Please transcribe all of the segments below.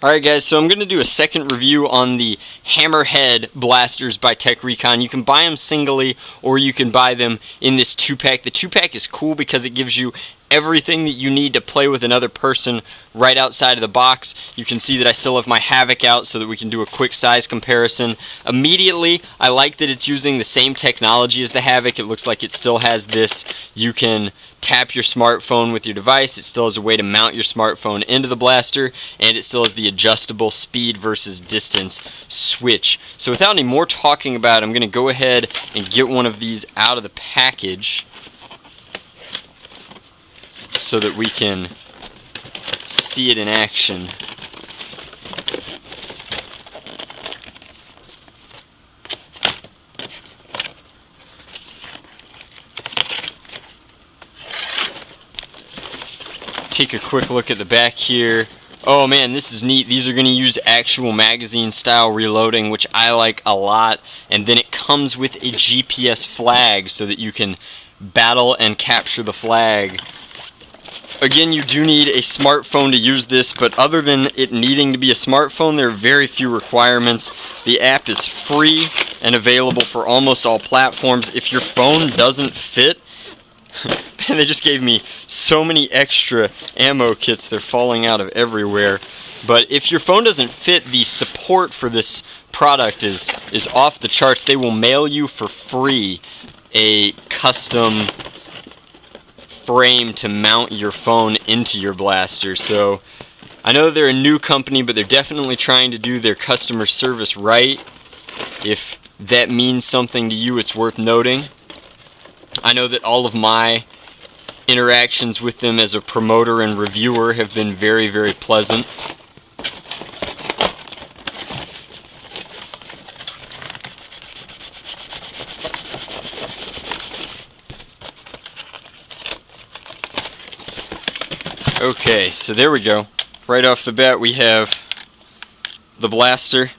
Alright guys, so I'm going to do a second review on the Hammerhead blasters by Tek Recon. You can buy them singly or you can buy them in this 2-pack. The 2-pack is cool because it gives you everything that you need to play with another person right outside of the box. You can see that I still have my Havoc out so that we can do a quick size comparison. Immediately, I like that it's using the same technology as the Havoc. It looks like it still has this. You can tap your smartphone with your device. It still has a way to mount your smartphone into the blaster, and it still has the adjustable speed versus distance switch. So without any more talking about it, I'm going to go ahead and get one of these out of the package so that we can see it in action. Take a quick look at the back here. Oh man, this is neat. These are going to use actual magazine style reloading, which I like a lot. And then it comes with a GPS flag so that you can battle and capture the flag. Again, you do need a smartphone to use this, but other than it needing to be a smartphone, there are very few requirements. The app is free and available for almost all platforms. If your phone doesn't fit, man, they just gave me so many extra ammo kits, they're falling out of everywhere. But if your phone doesn't fit, the support for this product is off the charts. They will mail you for free a custom frame to mount your phone into your blaster. So I know they're a new company, but they're definitely trying to do their customer service right. If that means something to you, it's worth noting. I know that all of my interactions with them as a promoter and reviewer have been very, very pleasant. Okay, so there we go. Right off the bat we have the blaster.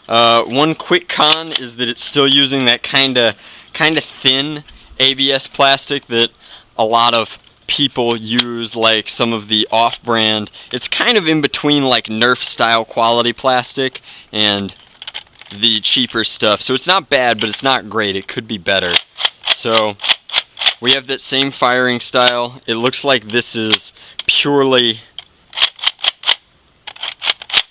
One quick con is that it's still using that kind of thin ABS plastic that a lot of people use, like some of the off-brand. It's kind of in between like Nerf style quality plastic and the cheaper stuff. So it's not bad, but it's not great. It could be better. So we have that same firing style. It looks like this is purely...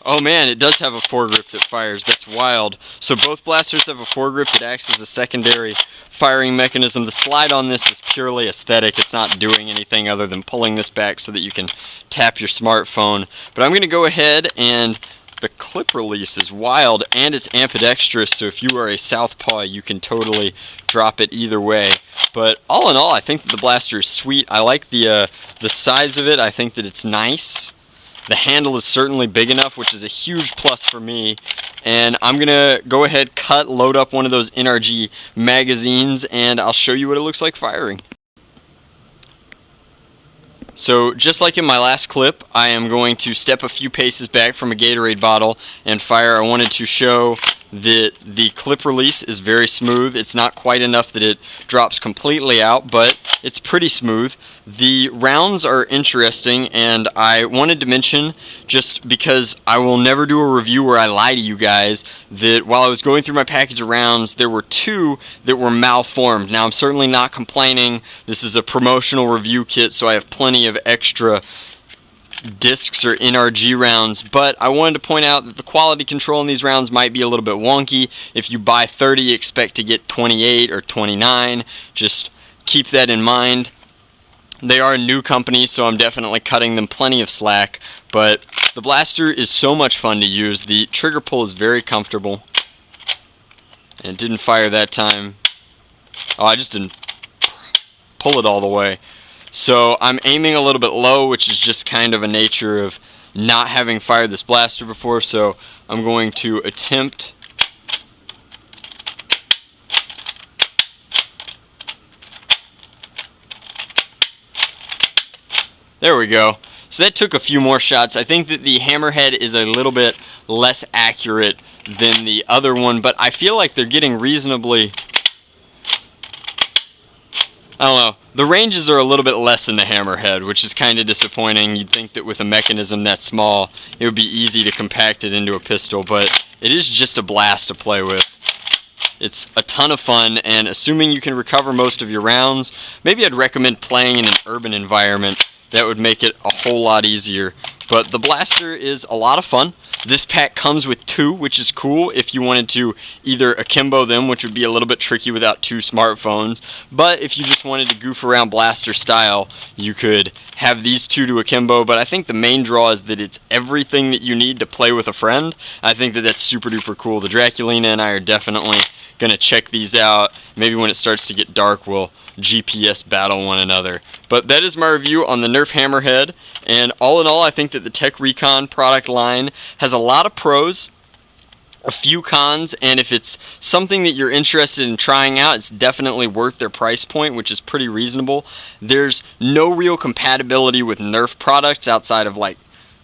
Oh man, it does have a foregrip that fires. That's wild. So both blasters have a foregrip that acts as a secondary firing mechanism. The slide on this is purely aesthetic. It's not doing anything other than pulling this back so that you can tap your smartphone. But I'm going to go ahead, and the clip release is wild, and it's ambidextrous, so if you are a southpaw, you can totally drop it either way. But all in all, I think that the blaster is sweet. I like the size of it. I think that it's nice. The handle is certainly big enough, which is a huge plus for me. And I'm going to go ahead, load up one of those NRG magazines, and I'll show you what it looks like firing. So just like in my last clip, I am going to step a few paces back from a Gatorade bottle and fire. I wanted to show that the clip release is very smooth. It's not quite enough that it drops completely out, but it's pretty smooth. The rounds are interesting, and I wanted to mention, just because I will never do a review where I lie to you guys, that while I was going through my package of rounds, there were 2 that were malformed. Now, I'm certainly not complaining. This is a promotional review kit, so I have plenty of extra discs or NRG rounds, but I wanted to point out that the quality control in these rounds might be a little bit wonky. If you buy 30, you expect to get 28 or 29. Just keep that in mind. They are a new company, so I'm definitely cutting them plenty of slack, but the blaster is so much fun to use. The trigger pull is very comfortable, and it didn't fire that time. Oh, I just didn't pull it all the way. So I'm aiming a little bit low, which is just kind of a nature of not having fired this blaster before, so I'm going to attempt There we go. So that took a few more shots. I think that the Hammerhead is a little bit less accurate than the other one, but I feel like they're getting reasonably, I don't know, The ranges are a little bit less in the Hammerhead, which is kind of disappointing. You'd think that with a mechanism that small, it would be easy to compact it into a pistol, but it is just a blast to play with. It's a ton of fun, and assuming you can recover most of your rounds, maybe I'd recommend playing in an urban environment. That would make it a whole lot easier. But the blaster is a lot of fun. This pack comes with 2, which is cool if you wanted to either akimbo them, which would be a little bit tricky without 2 smartphones. But if you just wanted to goof around blaster style, you could have these 2 to akimbo. But I think the main draw is that it's everything that you need to play with a friend. I think that that's super duper cool. The Draculina and I are definitely going to check these out. Maybe when it starts to get dark, we'll GPS battle one another. But that is my review on the Nerf Hammerhead, and all in all, I think that the Tek Recon product line has a lot of pros, a few cons, and if it's something that you're interested in trying out, it's definitely worth their price point, which is pretty reasonable. There's no real compatibility with Nerf products outside of like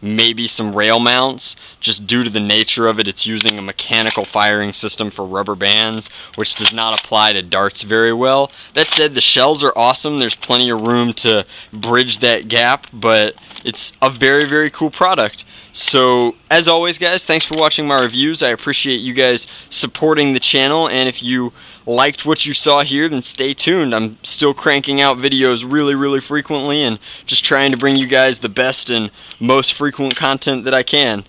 maybe some rail mounts, just due to the nature of it. It's using a mechanical firing system for rubber bands, which does not apply to darts very well. That said, the shells are awesome. There's plenty of room to bridge that gap, but it's a very, very cool product. So, as always, guys, thanks for watching my reviews. I appreciate you guys supporting the channel, and if you liked what you saw here, then stay tuned. I'm still cranking out videos really, really frequently and just trying to bring you guys the best and most frequent content that I can.